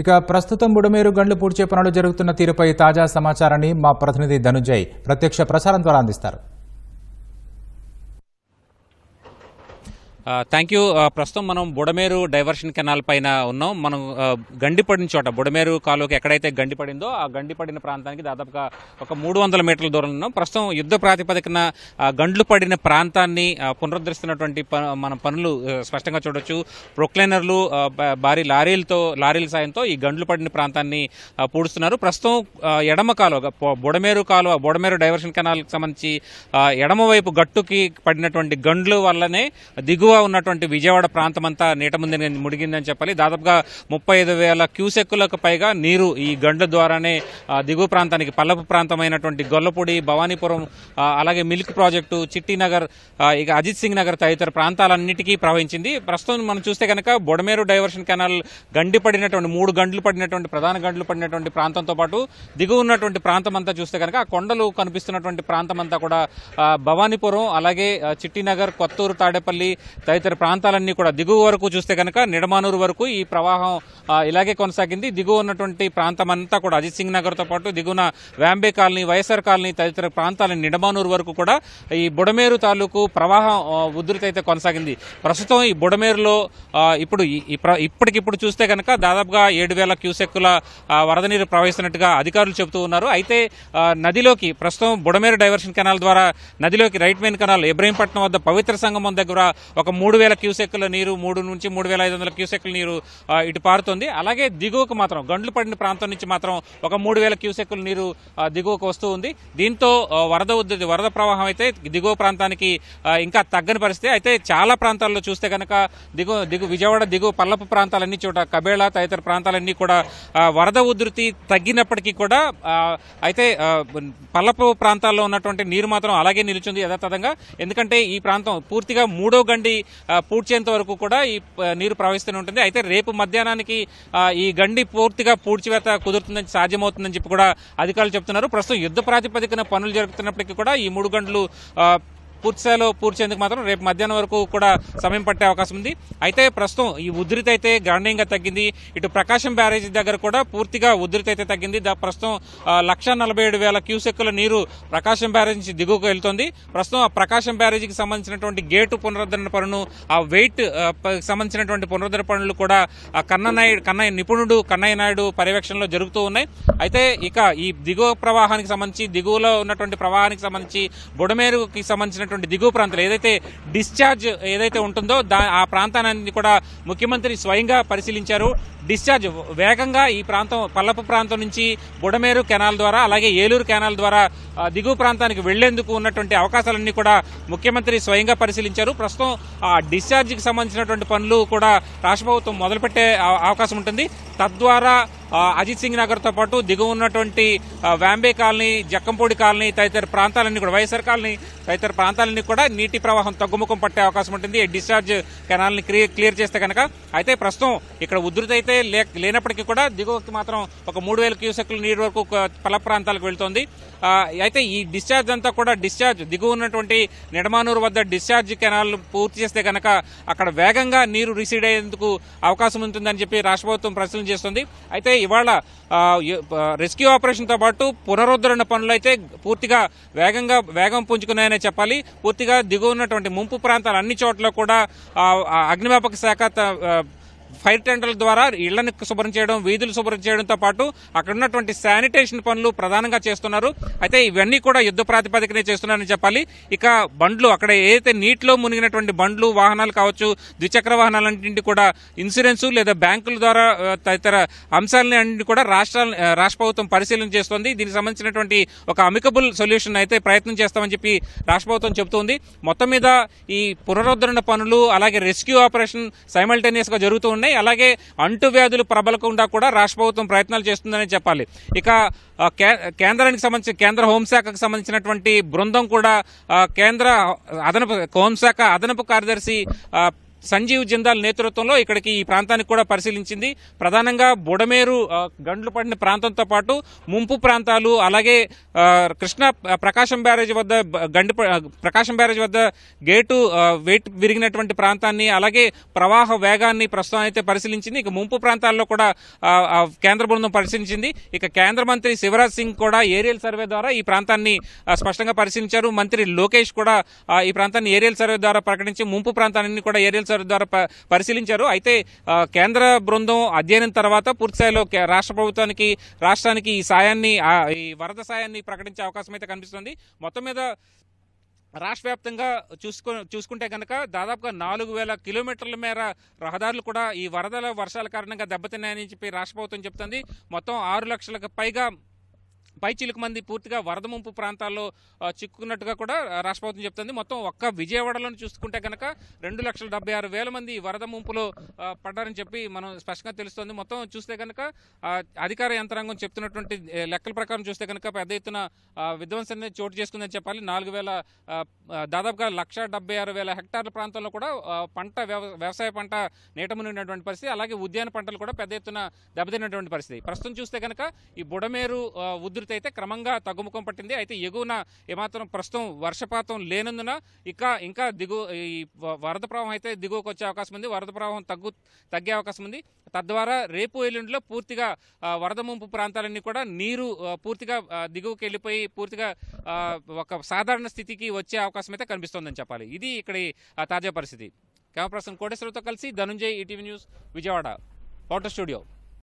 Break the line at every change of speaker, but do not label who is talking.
ఇక ప్రస్తుతం బుడమేరు గండ్లు పూడ్చే పనులు జరుగుతున్న తీరుపై తాజా సమాచారాన్ని మా ప్రతినిధి ధనుంజయ్ ప్రత్యక్ష ప్రసారం ద్వారా అందిస్తారు.
Thank you. ప్రస్తుతం మనం బుడమేరు డైవర్షన్ కెనాల్ పైన ఉన్నాం. మనం గండిపడిన చోట బుడమేరు కాలువకి ఎక్కడైతే గండిపడిందో ఆ గండిపడిన ప్రాంతానికి దాదాపుగా ఒక 300 మీటర్ల దూరంలో ఉన్నాం. ప్రస్తుతం యుద్ధ ప్రాతిపదికన గండ్లు పడిన ప్రాంతాన్ని పునరుద్ధరిస్తున్నటువంటి మన పనులు స్పష్టంగా చూడొచ్చు. ప్రొక్లైనర్లు భారీ లారీల సాయంతో ఈ గండ్లు పడిన ప్రాంతాన్ని పూడుస్తున్నారు. ప్రస్తుతం ఎడమ కాలువ బుడమేరు డైవర్షన్ కెనాల్ కి సంబంధించి ఎడమ వైపు గట్టుకి పడినటువంటి గండ్లు వల్లనే దిగువ ఉన్నటువంటి విజయవాడ ప్రాంతం అంతా నీట ముందు ముడిగిందని చెప్పాలి. దాదాపుగా 35,000 క్యూసెక్కులకు పైగా నీరు ఈ గండ్ల ద్వారానే దిగువ ప్రాంతానికి పల్లపు ప్రాంతమైనటువంటి గొల్లపూడి, భవానీపురం, అలాగే మిల్క్ ప్రాజెక్టు, చిట్టినగర్, ఇక అజిత్ సింగ్ నగర్ తదితర ప్రాంతాలన్నిటికీ ప్రవహించింది. ప్రస్తుతం మనం చూస్తే కనుక బుడమేరు డైవర్షన్ కెనాల్ గండిపడినటువంటి 3 గంటలు పడినటువంటి ప్రధాన గంటలు పడినటువంటి ప్రాంతంతో పాటు దిగువ ఉన్నటువంటి ప్రాంతం అంతా చూస్తే కనుక ఆ కొండలు కనిపిస్తున్నటువంటి ప్రాంతం అంతా కూడా భవానీపురం, అలాగే చిట్టినగర్, కొత్తూరు, తాడేపల్లి తదితర ప్రాంతాలన్నీ కూడా దిగువ వరకు చూస్తే కనుక నిడమానూరు వరకు ఈ ప్రవాహం ఇలాగే కొనసాగింది. దిగువ ఉన్నటువంటి ప్రాంతం అంతా కూడా అజిత్ సింగ్ నగర్ తో పాటు దిగువన వ్యాంబే కాలనీ, వైఎస్ఆర్ కాలనీ తదితర ప్రాంతాల నిడమానూరు వరకు కూడా ఈ బుడమేరు తాలూకు ప్రవాహం ఉధృతి అయితే కొనసాగింది. ప్రస్తుతం ఈ బుడమేరులో ఇప్పటికిప్పుడు చూస్తే కనుక దాదాపుగా 7,000 క్యూసెక్కుల వరద నీరు ప్రవహిస్తున్నట్టుగా అధికారులు చెబుతూ ఉన్నారు. అయితే నదిలోకి ప్రస్తుతం బుడమేరు డైవర్షన్ కెనాల్ ద్వారా నదిలోకి రైట్ మెయిన్ కెనాల్ ఇబ్రహీంపట్నం వద్ద పవిత్ర సంగమం దగ్గర ఒక 3,000 క్యూసెక్కుల నీరు, 3 నుంచి 3,500 క్యూసెక్కుల నీరు ఇటు పారుతోంది. అలాగే దిగువకు మాత్రం గండ్లు పడిన ప్రాంతం నుంచి మాత్రం ఒక 3,000 క్యూసెక్కుల నీరు దిగువకు వస్తూ ఉంది. దీంతో వరద ప్రవాహం అయితే దిగువ ప్రాంతానికి ఇంకా తగ్గని పరిస్థితి. అయితే చాలా ప్రాంతాల్లో చూస్తే కనుక విజయవాడ దిగువ పల్లపు ప్రాంతాలన్నీ చోట కబేళ తదితర ప్రాంతాలన్నీ కూడా వరద ఉధృతి తగ్గినప్పటికీ కూడా అయితే పల్లపు ప్రాంతాల్లో ఉన్నటువంటి నీరు మాత్రం అలాగే నిలిచింది యథాతథంగా. ఎందుకంటే ఈ ప్రాంతం పూర్తిగా 3వ గండి పూడ్చేంత వరకు కూడా ఈ నీరు ప్రవహిస్తూనే ఉంటుంది. అయితే రేపు మధ్యాహ్నానికి ఈ గండి పూర్తిగా పూడ్చివేత కుదురుతుందని, సాధ్యమవుతుందని చెప్పి కూడా అధికారులు చెప్తున్నారు. ప్రస్తుతం యుద్ధ ప్రాతిపదికన పనులు జరుగుతున్నప్పటికీ కూడా ఈ 3 గంటలు పూర్తిస్థాయిలో పూడ్చేందుకు మాత్రం రేపు మధ్యాహ్నం వరకు కూడా సమయం పట్టే అవకాశం ఉంది. అయితే ప్రస్తుతం ఈ ఉధృతి అయితే గణనీయంగా తగ్గింది. ఇటు ప్రకాశం బ్యారేజీ దగ్గర కూడా పూర్తిగా ఉధృతి అయితే తగ్గింది. ప్రస్తుతం 1,47,000 క్యూసెక్కుల నీరు ప్రకాశం బ్యారేజీ నుంచి దిగువకు వెళ్తోంది. ప్రస్తుతం ఆ ప్రకాశం బ్యారేజీకి సంబంధించినటువంటి గేటు పునరుద్ధరణ పనులు, ఆ వెయిట్ సంబంధించినటువంటి పునరుద్ధరణ పనులు కూడా కన్నయ్య నాయుడు పర్యవేక్షణలో జరుగుతూ ఉన్నాయి. అయితే ఇక ఈ దిగువ ప్రవాహానికి సంబంధించి, దిగువలో ఉన్నటువంటి ప్రవాహానికి సంబంధించి బుడమేరుకి సంబంధించినటువంటి దిగువ ప్రాంతాలు ఏదైతే డిశ్చార్జ్ ఏదైతే ఉంటుందో ఆ ప్రాంతాన్ని కూడా ముఖ్యమంత్రి స్వయంగా పరిశీలించారు. డిశ్చార్జ్ వేగంగా ఈ ప్రాంతం పల్లపు ప్రాంతం నుంచి బుడమేరు కెనాల్ ద్వారా, అలాగే ఏలూరు కెనాల్ ద్వారా దిగువ ప్రాంతానికి వెళ్లేందుకు ఉన్నటువంటి అవకాశాలన్నీ కూడా ముఖ్యమంత్రి స్వయంగా పరిశీలించారు. ప్రస్తుతం ఆ డిశ్చార్జ్ కి సంబంధించినటువంటి పనులు కూడా రాష్ట్ర ప్రభుత్వం మొదలుపెట్టే అవకాశం ఉంటుంది. తద్వారా అజిత్ సింగ్ నగర్ తో పాటు దిగువ ఉన్నటువంటి వ్యాంబే కాలనీ, జక్కంపూడి కాలనీ తదితర ప్రాంతాలన్నీ కూడా, వైఎస్ఆర్ కాలనీ తదితర ప్రాంతాలన్నీ కూడా నీటి ప్రవాహం తగ్గుముఖం పట్టే అవకాశం ఉంటుంది డిశ్చార్జ్ కెనాల్ ని క్లియర్ చేస్తే కనుక. అయితే ప్రస్తుతం ఇక్కడ ఉధృతి అయితే లేనప్పటికీ కూడా దిగువకి మాత్రం ఒక 3,000 క్యూసెక్కుల నీరు వరకు పల్ల ప్రాంతాలకు వెళ్తోంది. అయితే ఈ డిశ్చార్జ్ అంతా కూడా దిగువ ఉన్నటువంటి నిడమానూరు వద్ద డిశ్చార్జ్ కెనాల్ పూర్తి చేస్తే కనుక అక్కడ వేగంగా నీరు రిసీడ్ అయ్యేందుకు అవకాశం ఉంటుందని చెప్పి రాష్ట్ర ప్రభుత్వం పరిశీలన చేస్తుంది. అయితే ఇవాళ రెస్క్యూ ఆపరేషన్ తో పాటు పునరుద్ధరణ పనులు అయితే పూర్తిగా వేగం పుంజుకున్నాయనే చెప్పాలి. పూర్తిగా దిగువ ఉన్నటువంటి ముంపు ప్రాంతాలు అన్ని చోట్ల కూడా అగ్నిమాపక శాఖ ఫైర్ టెండర్ల ద్వారా ఇళ్లను శుభ్రం చేయడం, వీధులు శుభ్రం చేయడంతో పాటు అక్కడ ఉన్నటువంటి శానిటేషన్ పనులు ప్రధానంగా చేస్తున్నారు. అయితే ఇవన్నీ కూడా యుద్ధ ప్రాతిపదికనే చేస్తున్నారని చెప్పాలి. ఇక బండ్లు, అక్కడ ఏదైతే నీటిలో మునిగినటువంటి బండ్లు, వాహనాలు కావచ్చు, ద్విచక్ర వాహనాలన్నింటి కూడా ఇన్సూరెన్స్ లేదా బ్యాంకుల ద్వారా తదితర అంశాలని అన్నింటి కూడా రాష్ట్ర ప్రభుత్వం పరిశీలన చేస్తోంది. దీనికి సంబంధించినటువంటి ఒక అమికబుల్ సొల్యూషన్ అయితే ప్రయత్నం చేస్తామని చెప్పి రాష్ట్ర ప్రభుత్వం చెబుతోంది. మొత్తం మీద ఈ పునరుద్ధరణ పనులు అలాగే రెస్క్యూ ఆపరేషన్ సైమల్టేనియస్ గా జరుగుతూ ఉన్నాయి. అలాగే అంటువ్యాధులు ప్రబలకుండా కూడా రాష్ట్ర ప్రభుత్వం ప్రయత్నాలు చేస్తుందని చెప్పాలి. ఇక కేంద్రానికి సంబంధించి కేంద్ర హోంశాఖకు సంబంధించినటువంటి బృందం కూడా కేంద్ర హోంశాఖ అదనపు కార్యదర్శి సంజీవ్ జిందాల్ నేతృత్వంలో ఇక్కడికి ఈ ప్రాంతానికి కూడా పరిశీలించింది. ప్రధానంగా బుడమేరు గండ్లు పడిన ప్రాంతంతో పాటు ముంపు ప్రాంతాలు, అలాగే కృష్ణా ప్రకాశం బ్యారేజ్ వద్ద ప్రకాశం బ్యారేజ్ వద్ద గేటు వెయిట్ విరిగినటువంటి ప్రాంతాన్ని, అలాగే ప్రవాహ వేగాన్ని ప్రస్తుతం అయితే పరిశీలించింది. ఇక ముంపు ప్రాంతాల్లో కూడా కేంద్ర బృందం పరిశీలించింది. ఇక కేంద్ర మంత్రి శివరాజ్ సింగ్ కూడా ఏరియల్ సర్వే ద్వారా ఈ ప్రాంతాన్ని స్పష్టంగా పరిశీలించారు. మంత్రి లోకేష్ కూడా ఈ ప్రాంతాన్ని ఏరియల్ సర్వే ద్వారా ప్రకటించి ముంపు ప్రాంతాన్ని కూడా ఏరియల్ సర్వే ద్వారా పరిశీలించారు. అయితే కేంద్ర బృందం అధ్యయనం తర్వాత పూర్తిస్థాయిలో రాష్ట్ర ప్రభుత్వానికి, రాష్ట్రానికి ఈ వరద సాయాన్ని ప్రకటించే అవకాశం అయితే కనిపిస్తుంది. మొత్తం మీద రాష్ట్ర వ్యాప్తంగా చూసుకుంటే కనుక దాదాపుగా 4000 కిలోమీటర్ల మేర రహదారులు కూడా ఈ వర్షాల కారణంగా దెబ్బతిన్నాయని చెప్పి రాష్ట్ర ప్రభుత్వం చెప్తుంది. మొత్తం 6 లక్షలకు పైచిలకు మంది పూర్తిగా వరద ముంపు ప్రాంతాల్లో చిక్కుకున్నట్టుగా కూడా రాష్ట్ర ప్రభుత్వం చెప్తుంది. మొత్తం ఒక్క విజయవాడలో చూసుకుంటే కనుక 2,76,000 మంది వరద ముంపులో పడ్డారని చెప్పి మనం స్పష్టంగా తెలుస్తోంది. మొత్తం చూస్తే కనుక అధికార యంత్రాంగం చెప్తున్నటువంటి లెక్కల ప్రకారం చూస్తే కనుక పెద్ద ఎత్తున విధ్వంసన చోటు చేసుకుందని చెప్పాలి. దాదాపుగా 1,76,000 హెక్టార్ల ప్రాంతంలో కూడా వ్యవసాయ పంట నీట మునిగినటువంటి పరిస్థితి, అలాగే ఉద్యాన పంటలు కూడా పెద్ద ఎత్తున దెబ్బతిన్నటువంటి పరిస్థితి. ప్రస్తుతం చూస్తే కనుక ఈ బుడమేరు ఉధృతి అయితే క్రమంగా తగ్గుముఖం పట్టింది. అయితే ఎగువన ఏమాత్రం ప్రస్తుతం వర్షపాతం లేనందున ఇంకా ఈ వరద ప్రవాహం అయితే దిగువకు వచ్చే అవకాశం ఉంది. వరద ప్రవాహం తగ్గే అవకాశం ఉంది. తద్వారా రేపు ఎల్లుండిలో పూర్తిగా వరద ముంపు ప్రాంతాలన్నీ కూడా నీరు పూర్తిగా దిగువకి వెళ్ళిపోయి పూర్తిగా ఒక సాధారణ స్థితికి వచ్చే అవకాశం అయితే కనిపిస్తోందని చెప్పాలి. ఇది ఇక్కడ తాజా పరిస్థితి. కెమెరా పర్సన్ కోటేశ్వరతో కలిసి Dhananjay, ETV news, Vijayawada. Photo studio.